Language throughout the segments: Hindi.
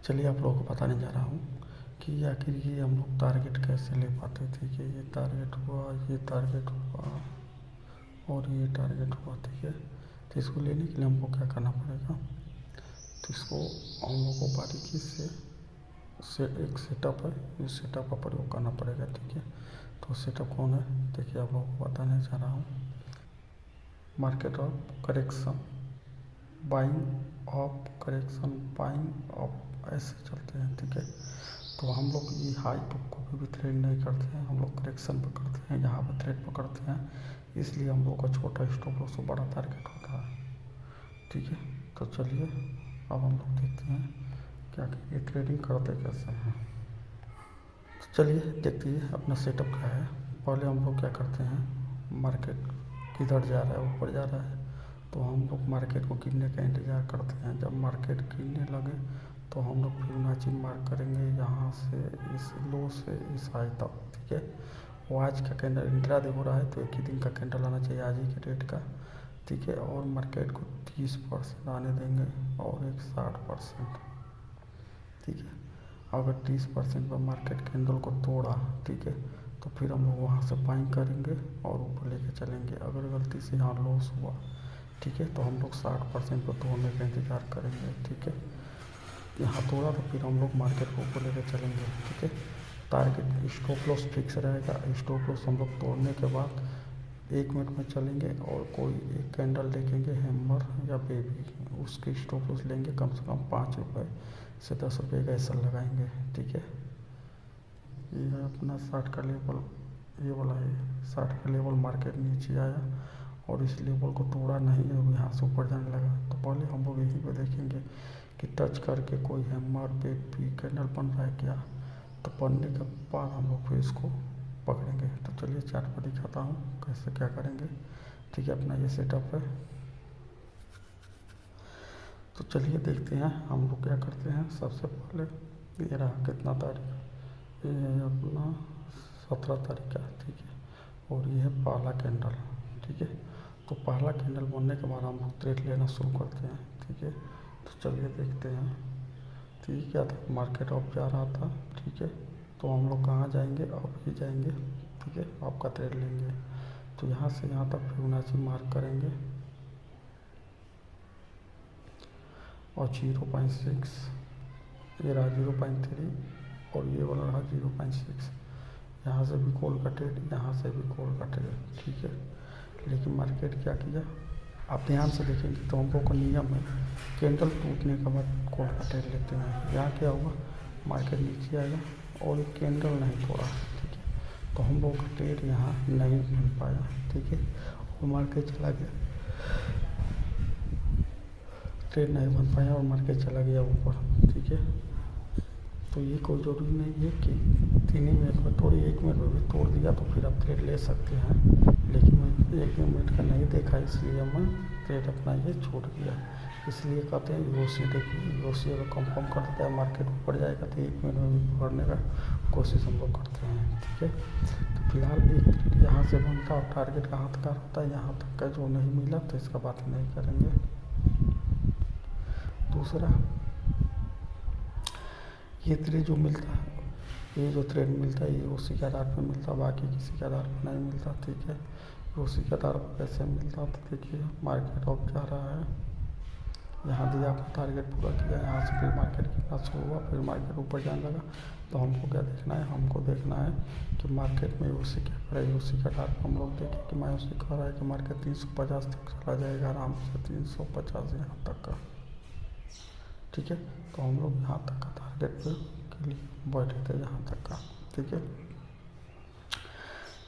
चलिए आप लोगों को बताने जा रहा हूँ कि आखिर ये हम लोग टारगेट कैसे ले पाते थे कि ये टारगेट हुआ, ये टारगेट हुआ और ये टारगेट हुआ। ठीक है, तो इसको लेने के लिए हमको क्या करना पड़ेगा, तो इसको हम लोग को बारीकी से एक सेटअप है, इस सेटअप का प्रयोग करना पड़ेगा। ठीक है, तो सेटअप कौन है, देखिए आप लोगों को बताने जा रहा हूँ। Market of correction, buying of correction, buying of, ऐसे चलते हैं। ठीक है, तो हम लोग ये हाई को कभी भी ट्रेड नहीं करते हैं, हम लोग करेक्शन पर करते हैं, यहाँ पर ट्रेड पकड़ते हैं, इसलिए हम लोग का छोटा स्टॉप लॉस बड़ा टारगेट होता है। ठीक है, तो चलिए अब हम लोग देखते हैं क्या ये ट्रेडिंग करते कैसे हैं। तो चलिए देखते हैं अपना सेटअप क्या है। पहले हम लोग क्या करते हैं, मार्केट किधर जा रहा है, ऊपर जा रहा है, तो हम लोग मार्केट को गिरने का इंतज़ार करते हैं। जब मार्केट गिरने लगे तो हम लोग फिबोनाची मार्क करेंगे, यहाँ से इस लो से इस हाई तक। ठीक है, वो आज का कैंडल इंट्राडे हो रहा है तो एक ही दिन का कैंडल आना चाहिए आज ही के डेट का। ठीक है, और मार्केट को 30% आने देंगे और एक 60%। ठीक है, अगर 30% पर मार्केट कैंडल को तोड़ा, ठीक है, तो फिर हम लोग वहाँ से बाइंग करेंगे और ऊपर लेके चलेंगे। अगर गलती से यहाँ लॉस हुआ, ठीक है, तो हम लोग 60% पर तोड़ने का इंतज़ार करेंगे। ठीक है, यहाँ तोड़ा तो फिर हम लोग मार्केट को ऊपर लेके चलेंगे। ठीक है, टारगेट स्टॉप लॉस फिक्स रहेगा। स्टॉप लॉस हम लोग तोड़ने के बाद 1 मिनट में चलेंगे और कोई एक कैंडल देखेंगे हैमर या बेबी, उसके स्टॉप लॉस लेंगे कम से कम 5 रुपये से 10 रुपये का ऐसा लगाएंगे। ठीक है, ये है अपना 60 का लेवल, ये वाला है 60 का लेवल। मार्केट नीचे आया और इस लेवल को तोड़ा नहीं है, यहाँ से ऊपर जाने लगा, तो पहले हम लोग यहीं पे देखेंगे कि टच करके कोई हैमर बेबी कैंडल बन रहा है क्या, तो बनने के बाद हम लोग फिर इसको पकड़ेंगे। तो चलिए चार्ट पर दिखाता हूँ कैसे क्या करेंगे। ठीक है, अपना ये सेटअप है, तो चलिए देखते हैं हम लोग क्या करते हैं। सबसे पहले ये रहा कितना तारीख, ये है अपना 17 तारीख का। ठीक है, और ये है पहला कैंडल। ठीक है, तो पहला कैंडल बनने के बाद हम लोग ट्रेड लेना शुरू करते हैं। ठीक है, तो चलिए देखते हैं। तो ये क्या था, मार्केट अप जा रहा था। ठीक है, तो हम लोग कहाँ जाएंगे, अप ही जाएंगे। ठीक है, अप का ट्रेड लेंगे, तो यहाँ से यहाँ तक फिबोनाची मार्क करेंगे और 0.6, ये रहा 0.3 और ये वाला रहा 0.6। यहाँ से भी कॉल का ट्रेड, यहाँ से भी कॉल का ट्रेड। ठीक है, लेकिन मार्केट क्या किया, आप ध्यान से देखेंगे तो हम लोग का नियम है कैंडल टूटने के बाद कॉल का ट्रेड लेते हैं। यहाँ क्या हुआ, मार्केट नीचे आएगा और एक कैंडल नहीं तोड़ा। ठीक है, तो हम लोग का ट्रेड यहाँ नहीं बन पाया। ठीक है, और मार्केट चला गया, ट्रेड नहीं बन पाया और मार्केट चला गया ऊपर। ठीक है, तो ये कोई ज़रूरी नहीं है कि 3 ही मिनट में तोड़ी, 1 मिनट में भी तोड़ दिया तो फिर आप ट्रेड ले सकते हैं, लेकिन मैं 1 मिनट का नहीं देखा इसलिए मैं ट्रेड अपना ये छोड़ दिया। इसलिए कहते हैं यूओसी, देखिए यूओसी अगर कंफर्म कर देता है मार्केट ऊपर जाएगा तो 1 मिनट में भी पकड़ने का कोशिश हम लोग करते हैं। ठीक है, तो फिलहाल एक ट्रेड यहाँ से बनता और टारगेट कहाँ तक का होता है, यहाँ तक का जो नहीं मिला तो इसका बात नहीं करेंगे। दूसरा, ये ट्रेड जो मिलता है, ये जो ट्रेड मिलता है ये उसी के आधार पर मिलता है, बाकी किसी के आधार पर नहीं मिलता। ठीक है, उसी के आधार पर कैसे मिलता, तो देखिए मार्केट अप जा रहा है, यहाँ दिया आपने टारगेट पूरा किया, यहाँ से फिर मार्केट गिरना शुरू हुआ, फिर मार्केट ऊपर जाने लगा। तो हमको क्या देखना है, हमको देखना है कि मार्केट में उसी क्या करे, उसी के आधार पर हम लोग देखें कि मैं उसी कह रहा है कि मार्केट 350 तक चला जाएगा आराम से, 350 यहाँ तक का। ठीक है, तो हम लोग यहाँ तक का टारगेट के लिए बैठे थे, यहाँ तक का। ठीक है,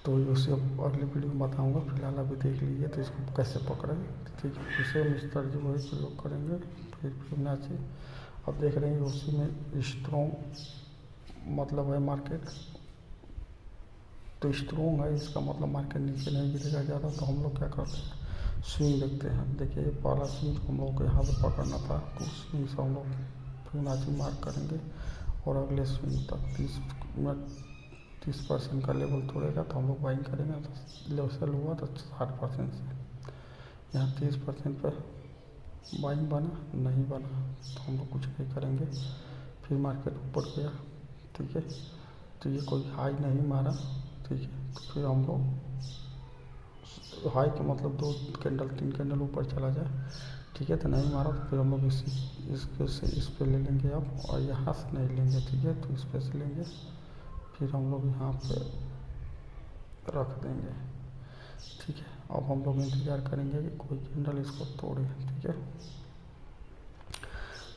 तो उसे अगले वीडियो में बताऊँगा, फिलहाल अभी देख लीजिए तो इसको कैसे पकड़ें। ठीक है, उसे मिस्टर जी वही प्रयोग करेंगे। फिर फिबोनाची अब देख रहे हैं उसी में स्ट्रॉन्ग मतलब है मार्केट, तो स्ट्रॉन्ग है इसका मतलब मार्केट नीचे नहीं गिरेगा ज़्यादा। तो हम लोग क्या करते हैं, स्विंग देखते हैं। देखिए पहला स्विंग हम लोग को यहाँ पर पकड़ना था, तो उस स्विंग से हम लोग फिबोनाची मार्क करेंगे और अगले स्विंग तक 30% का लेवल तोड़ेगा तो हम लोग बाइंग करेंगे। तो लेवल हुआ तो 60% से यहाँ 30% पर बाइंग बना नहीं बना तो हम लोग कुछ नहीं करेंगे, फिर मार्केट ऊपर गया, ठीक है। तो ये कोई हाई नहीं मारा, ठीक है। तो फिर हम लोग हाई का मतलब 2 कैंडल 3 कैंडल ऊपर चला जाए, ठीक है। तो नहीं मारा तो फिर हम लोग इसके से इस पे ले लेंगे अब, और यहाँ से नहीं लेंगे, ठीक है। तो इस पे से लेंगे, फिर हम लोग यहाँ पे रख देंगे, ठीक है। अब हम लोग इंतज़ार करेंगे कि कोई कैंडल इसको तोड़े, ठीक है।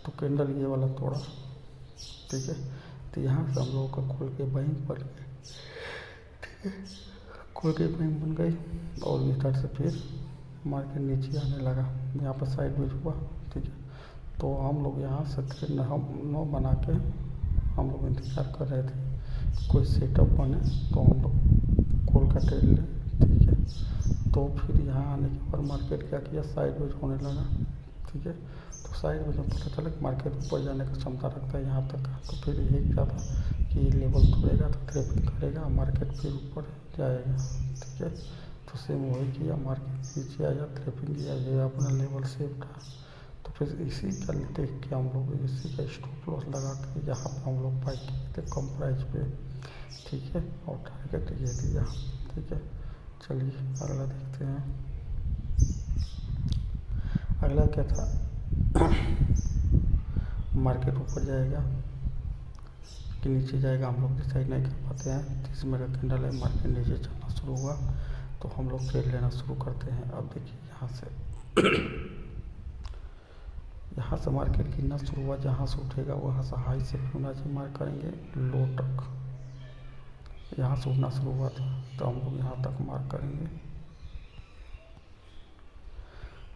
तो कैंडल ये वाला तोड़ा, ठीक है। तो यहाँ से हम लोगों का खोल के बैंक बन गए, ठीक है। खोल के बैंक बन गई और इधर से फिर मार्केट नीचे आने लगा, यहाँ पर साइडवेज हुआ, ठीक है। तो हम लोग यहाँ से ट्रेड नौ बना के हम लोग इंतज़ार कर रहे थे कोई सेटअप बने तो हम लोग कॉल का ट्रेड लें, ठीक है। तो फिर यहाँ आने के बाद मार्केट क्या किया, साइडवेज होने लगा, ठीक है। तो साइडवेज में पता चला कि मार्केट ऊपर जाने की क्षमता रखता है यहाँ तक, तो फिर यही क्या था कि लेवल तोड़ेगा तो ट्रेपिंग करेगा, मार्केट फिर ऊपर जाएगा, ठीक है। तो सेम वही किया, मार्केट नीचे आया, ट्रेपिंग किया, ये अपना लेवल सेव था। तो फिर इसी का देख के हम लोग इसी का स्टॉप लॉस लगा के यहाँ पर हम लोग बाई किए थे कम प्राइस पे, ठीक है। और टारगेट ये दिया, ठीक है। चलिए अगला देखते हैं। अगला क्या था, मार्केट ऊपर जाएगा कि नीचे जाएगा हम लोग डिसाइड नहीं कर पाते हैं। 30 मिनट का कैंडल है, मार्केट नीचे चलना शुरू हुआ तो हम लोग ट्रेड लेना शुरू करते हैं। अब देखिए यहाँ से मार्केट गिरना शुरू हुआ, जहाँ से उठेगा वहाँ से हाई से फिबोनाची मार्क करेंगे लो तक। यहाँ से उठना शुरू हुआ था तो हम लोग यहाँ तक मार्क करेंगे।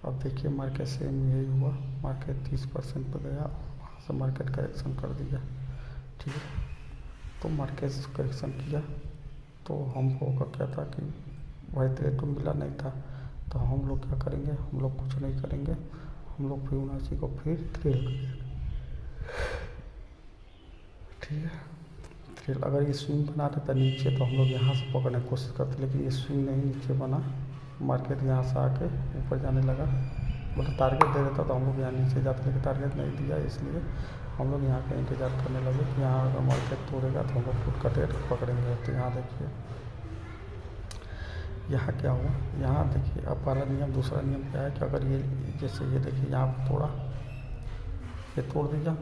अब देखिए मार्केट सेम यही हुआ, मार्केट 30% पर गया, वहाँ से मार्केट करेक्शन कर दिया, ठीक है। तो मार्केट करेक्शन किया तो हम लोगों का क्या था कि भाई ट्रेड तो मिला नहीं था, तो हम लोग क्या करेंगे, हम लोग कुछ नहीं करेंगे, हम लोग फिबोनाची को फिर थ्रिल करेंगे, ठीक है। थ्रिल अगर ये स्विंग बना रहता नीचे तो हम लोग यहाँ से पकड़ने की कोशिश करते, लेकिन ये स्विंग नहीं नीचे बना, मार्केट यहाँ से आके ऊपर जाने लगा, मतलब टारगेट दे देता तो हम लोग यहाँ नीचे जाते, लेकिन टारगेट नहीं दिया, इसलिए हम लोग यहाँ का इंतज़ार करने लगे कि यहाँ अगर मार्केट तोड़ेगा तो हम लोग फुट का ट्रेड पकड़ेंगे। तो यहाँ देखिए यहाँ क्या हुआ, यहाँ देखिए अब पहला नियम, दूसरा नियम क्या है कि अगर ये जैसे ये देखिए यहाँ पर तोड़ा, ये तोड़ दिया,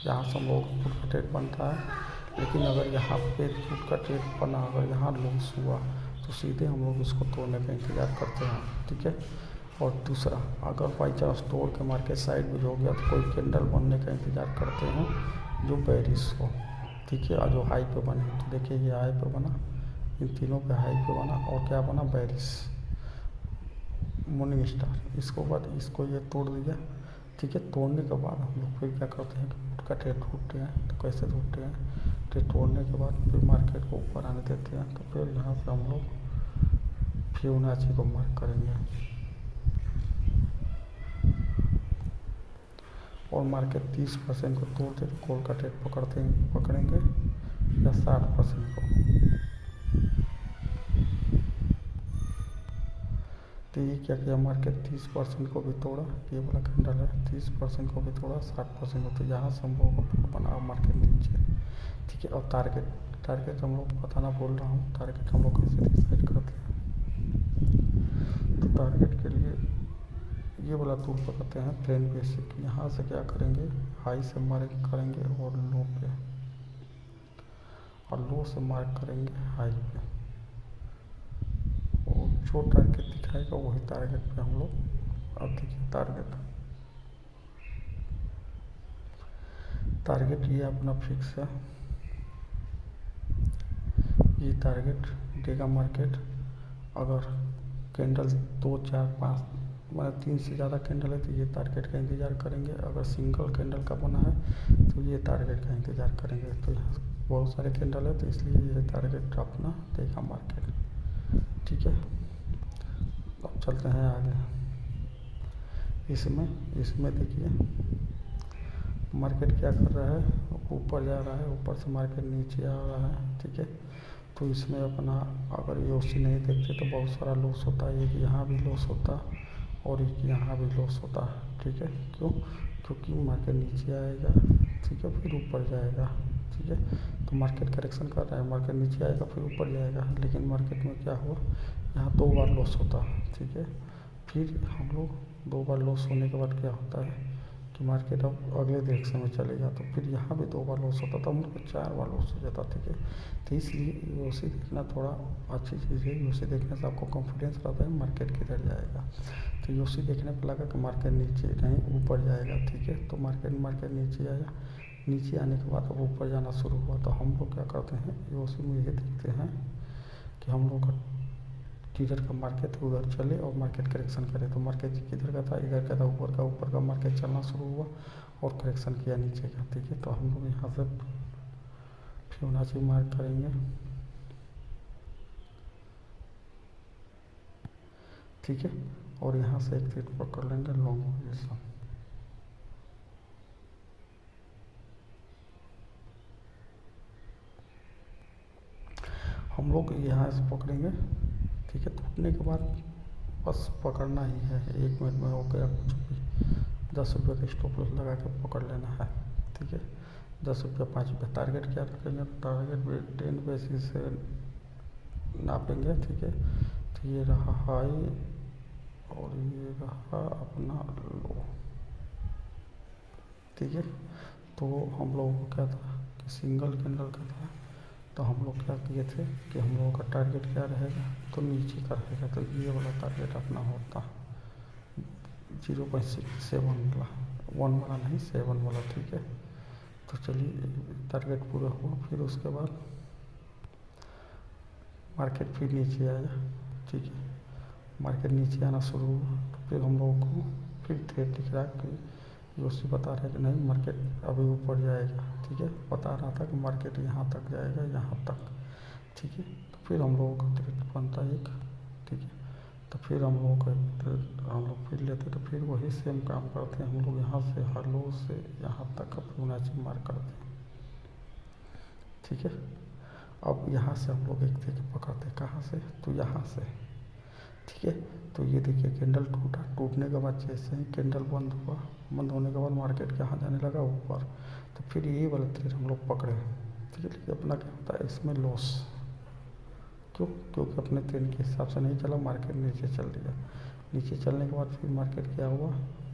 यहाँ से हम लोग फुट का ट्रेड बनता है। लेकिन अगर यहाँ पे फुट का ट्रेड बना, अगर यहाँ लॉस हुआ तो सीधे हम लोग इसको तोड़ने का इंतज़ार करते हैं, ठीक है। और दूसरा, अगर बाई चांस तोड़ के मार्केट साइड में हो गया तो कोई कैंडल बनने का इंतज़ार करते हैं जो बेरिश हो, ठीक है, और जो हाई पे बने। तो देखिए ये हाई पे बना, इन तीनों पे हाई पे बना, और क्या बना, बेरिश मॉर्निंग स्टार। इसको बाद इसको ये तोड़ दिया, ठीक है। तोड़ने के बाद हम लोग फिर क्या करते हैं कि फुट का ट्रेड टूटते हैं। तो कैसे टूटते हैं, ट्रेड तोड़ने के बाद फिर मार्केट को ऊपर आने देते हैं, तो फिर यहाँ से हम लोग फिबोनाची को मार्क करेंगे और मार्केट 30% को तोड़ते तो कॉल का ट्रेड पकड़ेंगे या 60% को। तो ये क्या किया, मार्केट 30% को भी तोड़ा, ये वाला कैंडल है, 30% को भी तोड़ा, 60% को। तो यहाँ से हम लोगों को बना मार्केट नीचे, ठीक है। और टारगेट हम लोग बताना भूल रहा हूँ, टारगेट हम लोग कैसे डिसाइड करते हैं। तो टारगेट के लिए ये वाला टूल पकड़ते हैं प्लेन बेसिक। यहाँ से क्या करेंगे, हाई से मार्क करेंगे और लो पे, और लो से मार्क करेंगे हाई पे, और जो टारगेट दिखाएगा वही टारगेट पे हम लोग। अब देखिए टारगेट ये अपना फिक्स है, ये टारगेट देगा मार्केट। अगर कैंडल 2 4 5 मतलब 3 से ज़्यादा कैंडल है तो ये टारगेट का इंतज़ार करेंगे, अगर सिंगल कैंडल का बना है तो ये टारगेट का इंतज़ार करेंगे। तो यहाँ बहुत सारे कैंडल है तो इसलिए ये टारगेट अपना देगा मार्केट, ठीक है। अब चलते हैं आगे। इसमें देखिए मार्केट क्या कर रहा है, ऊपर जा रहा है, ऊपर से मार्केट नीचे आ रहा है, ठीक है। तो इसमें अपना अगर ये उसी नहीं देखते तो बहुत सारा लॉस होता है, एक यहाँ भी लॉस होता और एक यहाँ भी लॉस होता है, ठीक है। क्योंकि मार्केट नीचे आएगा ठीक है, फिर ऊपर जाएगा, ठीक है। तो मार्केट करेक्शन कर रहा है, मार्केट नीचे आएगा फिर ऊपर जाएगा, लेकिन मार्केट में क्या हुआ, यहाँ 2 बार लॉस होता है, ठीक है। फिर हम लोग 2 बार लॉस होने के बाद क्या होता है कि मार्केट अब अगले डायरेक्शन में चलेगा, तो फिर यहाँ भी 2 बार लॉस होता था, हम लोग को 4 बार लॉस हो जाता, ठीक है। तो इसलिए यूसी देखना थोड़ा अच्छी चीज़ है। यूसी देखने से आपको कॉन्फिडेंस रहता है मार्केट किधर जाएगा। तो यूसी देखने पर लगा कि मार्केट नीचे नहीं ऊपर जाएगा, ठीक है। तो मार्केट नीचे आया, नीचे आने के बाद अब ऊपर जाना शुरू हुआ, तो हम लोग क्या करते हैं, यूसी में ये देखते हैं कि हम लोग का किधर का मार्केट उधर चले और मार्केट करेक्शन करे। तो मार्केट किधर का था, इधर का था, ऊपर का मार्केट चलना शुरू हुआ और करेक्शन किया नीचे का, ठीक है। तो हम लोग यहाँ से फिबोनाची मार्क करेंगे, ठीक है। और यहाँ से एक ट्रेड पकड़ लेंगे लॉन्ग पोजीशन, हम लोग यहाँ से पकड़ेंगे, ठीक है। टूटने के बाद बस पकड़ना ही है, 1 मिनट में हो गया कुछ भी, 10 रुपये का स्टॉप लॉस लगा के पकड़ लेना है, ठीक है। 10 रुपये 5 रुपये टारगेट क्या रखेंगे, टारगेट भी 10 बेसिस से नापेंगे, ठीक है। तो ये रहा हाई और ये रहा अपना लो, ठीक है। तो हम लोगों को क्या था कि सिंगल कैंडल का था, तो हम लोग क्या किए थे कि हम लोगों का टारगेट क्या रहेगा, तो नीचे का रहेगा। तो ये वाला टारगेट अपना होता 0.67 वाला, 1 वाला नहीं 7 वाला, ठीक है। तो चलिए टारगेट पूरा हुआ, फिर उसके बाद मार्केट फिर नीचे आया, ठीक है। मार्केट नीचे आना शुरू हुआ, तो फिर हम लोगों को फिर ट्रेड दिख रहा है कि यूसी बता रहा है कि नहीं मार्केट अभी ऊपर जाएगा, ठीक है। बता रहा था कि मार्केट यहाँ तक जाएगा, यहाँ तक, ठीक है। तो फिर हम लोगों का ट्रेड बनता है एक, ठीक है। तो फिर हम लोगों का ट्रेड हम लोग फिर लेते, तो फिर वही सेम काम करते हैं हम लोग, यहाँ से हर लो से यहाँ तक का फिबोनाची मार्क करते हैं, ठीक है। अब यहाँ से हम लोग एक देखिए पकड़ते हैं, कहाँ से, तो यहाँ से, ठीक है। तो ये देखिए कैंडल टूटा, टूटने के बाद जैसे ही कैंडल बंद हुआ, बंद होने के बाद मार्केट कहाँ जाने लगा, ऊपर। तो फिर ये वाला ट्रेड हम लोग पकड़े, ठीक है। लेकिन अपना क्या होता है इसमें लॉस, क्योंकि अपने ट्रेंड के हिसाब से नहीं चला, मार्केट नीचे चल दिया। नीचे चलने के बाद फिर मार्केट क्या हुआ,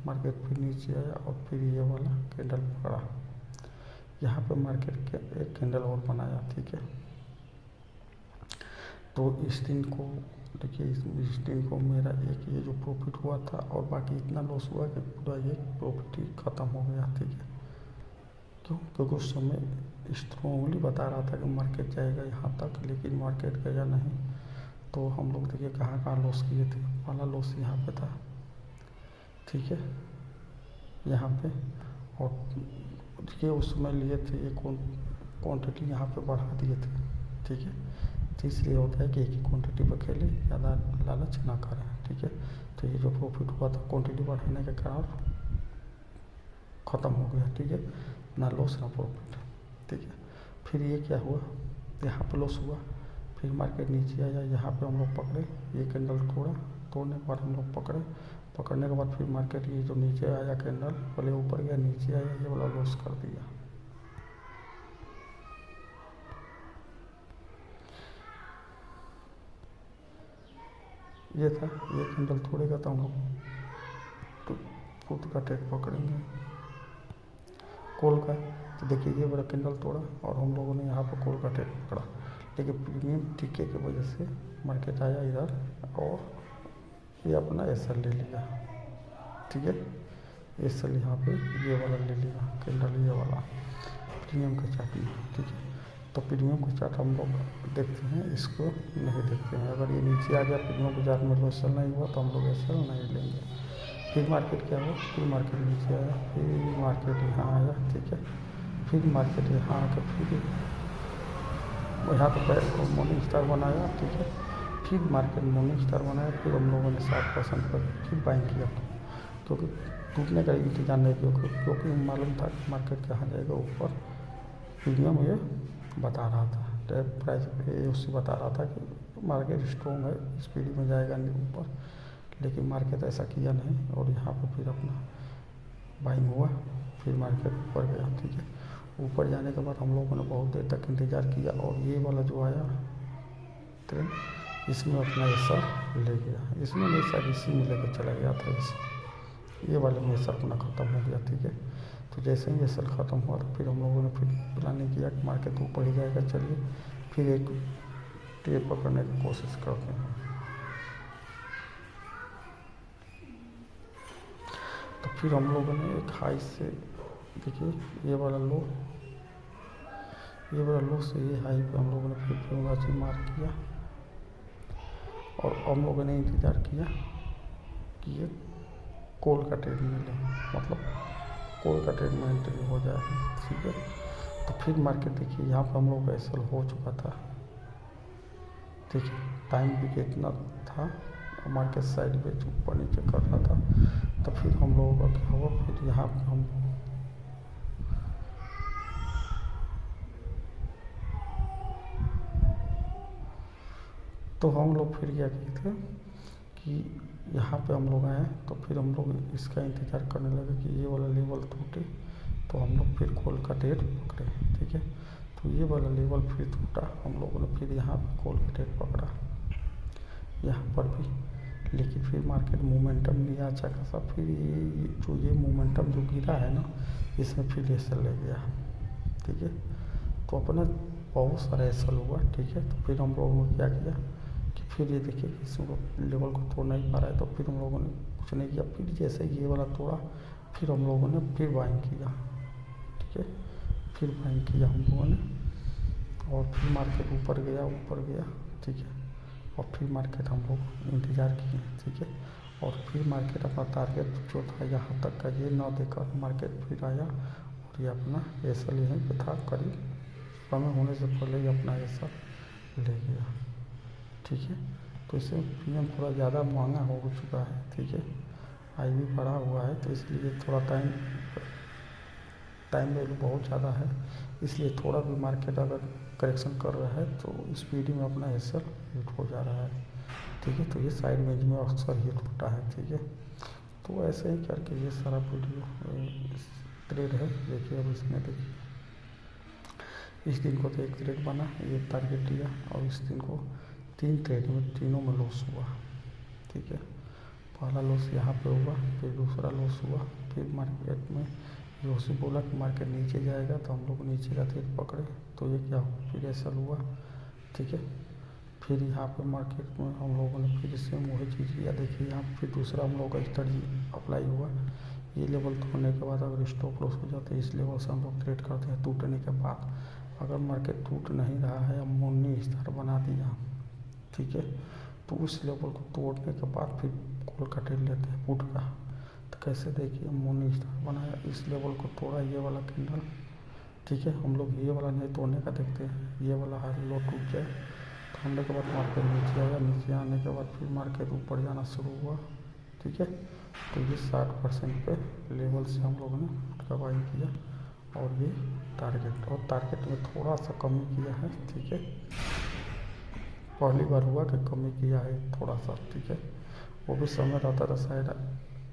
मार्केट फिर नीचे आया और फिर ये वाला कैंडल पकड़ा, यहाँ पे मार्केट के एक कैंडल और बनाया, ठीक है। तो इस दिन को देखिए, इस दिन को मेरा एक ये जो प्रॉफिट हुआ था और बाकी इतना लॉस हुआ कि पूरा ये प्रॉफिट ही ख़त्म हो गया, ठीक है। क्योंकि उस समय स्ट्रॉन्गली बता रहा था कि मार्केट जाएगा यहाँ तक, लेकिन मार्केट गया नहीं। तो हम लोग देखिए कहाँ कहाँ लॉस किए थे, पहला लॉस यहाँ पे था, ठीक है, यहाँ पे। और देखिए उस समय लिए थे एक क्वांटिटी यहाँ पे बढ़ा दिए थे, ठीक है। तो इसलिए होता है कि एक ही क्वांटिटी पर खेले, ज़्यादा लालच ना करें, ठीक है। तो ये जो प्रॉफिट हुआ था क्वांटिटी बढ़ाने के कारण ख़त्म हो गया, ठीक है, ना लॉस ना प्रॉफिट, ठीक है। फिर ये क्या हुआ, यहाँ पे लॉस हुआ, फिर मार्केट नीचे आया, यहाँ पे हम लोग पकड़े, ये कैंडल तोड़ने के बाद हम लोग पकड़ने के बाद फिर मार्केट ये जो नीचे आया कैंडल, पहले ऊपर गया नीचे आया, ये वाला लॉस कर दिया। ये था, ये कैंडल तोड़ेगा तो हम लोग पुट का ट्रेड पकड़ेंगे कॉल का। तो देखिए ये बड़ा कैंडल तोड़ा और हम लोगों ने यहाँ पर कॉल का ट्रेड पकड़ा, लेकिन प्रीमियम टिके की वजह से मार्केट आया इधर और ये अपना एसएल ले लिया, ठीक है। एसएल यहाँ पे ये वाला ले लिया कैंडल, ये वाला प्रीमियम का चार्ट में, ठीक है। तो प्रीमियम का चार्ट हम लोग देखते हैं, इसको नहीं देखते हैं। अगर ये नीचे आ गया प्रीमियम के चार्ट में एसएल नहीं हुआ तो हम लोग एसएल नहीं लेंगे। फिर मार्केट क्या हुआ, फिर मार्केट नीचे आया, फिर मार्केट यहाँ आया, ठीक है। फिर मार्केट यहाँ आकर फिर यहाँ तो मॉर्निंग स्टार बनाया, ठीक है। फिर मार्केट मॉर्निंग स्टार बनाया, फिर हम लोगों ने 7% पर फिर बाइंग किया, क्योंकि टूटने का इंतजार नहीं, क्योंकि मालूम था कि मार्केट कहाँ जाएगा ऊपर। प्रीमियम ये बता रहा था, प्राइस ये उससे बता रहा था कि मार्केट स्ट्रॉन्ग है, स्पीड में जाएगा नहीं ऊपर, लेकिन मार्केट ऐसा किया नहीं और यहाँ पर फिर अपना बाइंग हुआ, फिर मार्केट ऊपर गया, ठीक है। ऊपर जाने के बाद हम लोगों ने बहुत देर तक इंतज़ार किया और ये वाला जो आया ट्रेन इसमें अपना एसर ले गया। इसमें नहीं सर, इसी में लेकर चला गया था। ये वाले में एसर अपना ख़त्म हो गया। ठीक है, तो जैसे ही एसर ख़त्म हुआ तो फिर हम लोगों ने फिर प्लानिंग किया कि मार्केट ऊपर ही जाएगा, चलिए फिर एक ट्रेन पकड़ने की कोशिश करते हैं। तो फिर हम लोगों ने एक हाई से, देखिए ये वाला लो से ये हाई पे हम लोगों ने फिर फिबोनाची मार्क किया और हम लोगों ने इंतज़ार किया कि ये कॉल का ट्रेड मिले, मतलब कॉल का ट्रेड में एंट्री हो जाए। ठीक है, तो फिर मार्केट देखिए यहाँ पर हम लोग का एसएल हो चुका था। देखिए टाइम भी कितना था, मार्केट साइड पे ऊपर नीचे कर रहा था। तो फिर हम लोगों का क्या हुआ, फिर यहाँ पे हम लोग फिर क्या किए थे कि यहाँ पे हम लोग आए, तो फिर हम लोग इसका इंतज़ार करने लगे कि ये वाला लेवल टूटे, तो हम लोग फिर कॉल का ट्रेड पकड़े। ठीक है, तो ये वाला लेवल फिर टूटा, हम लोगों ने फिर यहाँ पे कॉल का ट्रेड पकड़ा यहाँ पर भी, लेकिन फिर मार्केट मोमेंटम लिया अच्छा खासा। फिर ये मोमेंटम जो गिरा है ना, इसमें फिर एसएल ले गया। ठीक है, तो अपना बहुत सारा एसएल हुआ। ठीक है, तो फिर हम लोगों ने क्या किया कि फिर ये देखिए इसको लेवल को तोड़ नहीं पा रहा है, तो फिर हम लोगों ने कुछ नहीं किया। फिर जैसे ये वाला तोड़ा, फिर हम लोगों ने फिर बाइंग किया। ठीक है, फिर बाइंग किया हम लोगों ने और फिर मार्केट ऊपर गया। ठीक है, और फिर मार्केट हम लोग इंतज़ार किए। ठीक है, और फिर मार्केट अपना टारगेट जो था यहाँ तक का ये ना देकर मार्केट फिर आया और ये अपना एसएल यहीं पे था, करीब समय होने से पहले ही अपना एसएल ले गया। ठीक है, तो इससे प्रीमियम थोड़ा ज़्यादा महंगा हो चुका है। ठीक है, आई भी बढ़ा हुआ है, तो इसलिए थोड़ा टाइम वैल्यू बहुत ज़्यादा है, इसलिए थोड़ा भी मार्केट अगर करेक्शन कर रहा है तो स्पीडी में अपना एसएल हिट हो जा रहा है। ठीक है, तो ये साइड में में अक्सर हिट होता है। ठीक है, तो ऐसे ही करके ये सारा वीडियो ट्रेड है। देखिए अब इसमें देखिए इस दिन को तो एक ट्रेड बना, ये टारगेट लिया और इस दिन को 3 ट्रेड में तीनों में लॉस हुआ। ठीक है, पहला लॉस यहाँ पे हुआ, फिर दूसरा लॉस हुआ, फिर मार्केट में जोशी बोला कि मार्केट नीचे जाएगा, तो हम लोग नीचे का ट्रेड पकड़े, तो ये क्या हुआ, फिर एसएल हुआ। ठीक है, फिर यहाँ पे मार्केट में हम लोगों ने फिर सेम वही चीज़ किया। देखिए यहाँ फिर दूसरा हम लोग का स्ट्रेटजी अप्लाई हुआ। ये लेवल तोड़ने के बाद अगर स्टॉप लॉस हो जाता है, इस लेवल से हम लोग ट्रेड करते हैं टूटने के बाद। अगर मार्केट टूट नहीं रहा है, मुन्नी स्टार बना दिया, ठीक है, तो उस लेवल को तोड़ने के बाद फिर कॉल का ट्रेड लेते हैं पुट का। तो कैसे देखिए मुन्नी स्टार बनाया, इस लेवल को तोड़ा ये वाला कैंडल। ठीक है, हम लोग ये वाला नहीं तोड़ने का देखते हैं, ये वाला हाई लो टूट जाए, तोड़ने के बाद मार्केट नीचे आया, नीचे आने के बाद फिर मार्केट ऊपर जाना शुरू हुआ। ठीक है, तो ये 60% पे लेवल से हम लोगों ने बाइंग किया और ये टारगेट में थोड़ा सा कमी किया है। ठीक है, पहली बार हुआ कि कमी किया है थोड़ा सा। ठीक है, वो भी समय रहता था, शायद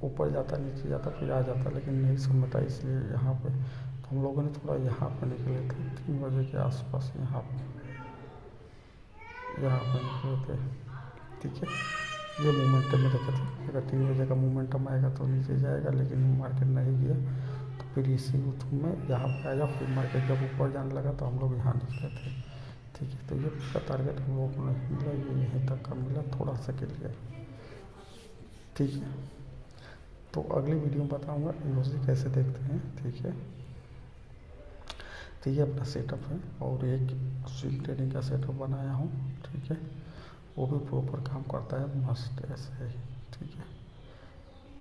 ऊपर जाता नीचे जाता फिर आ जाता, लेकिन नहीं समझता, इसलिए यहाँ पे तो हम लोगों ने थोड़ा यहाँ पे निकले थे 3 बजे के आसपास, यहाँ पे निकले थे। ठीक है, ये मोमेंटम में देखे थे, अगर 3 बजे का मोमेंटम आएगा तो नीचे जाएगा, लेकिन मार्केट नहीं गया, तो फिर इसी में यहाँ पे आया। फिर मार्केट जब ऊपर जाने लगा तो हम लोग यहाँ निकले थे। ठीक है, तो ये पूरा टारगेट हम लोगों को नहीं मिला, ये यहीं तक का मिला, थोड़ा सा गिर गया। ठीक है, तो अगली वीडियो में बताऊँगा यूएसडी कैसे देखते हैं। ठीक है, तो ये अपना सेटअप है और एक स्विंग ट्रेडिंग का सेटअप बनाया हूँ। ठीक है, वो भी प्रॉपर काम करता है, मस्त ऐसे ही। ठीक है।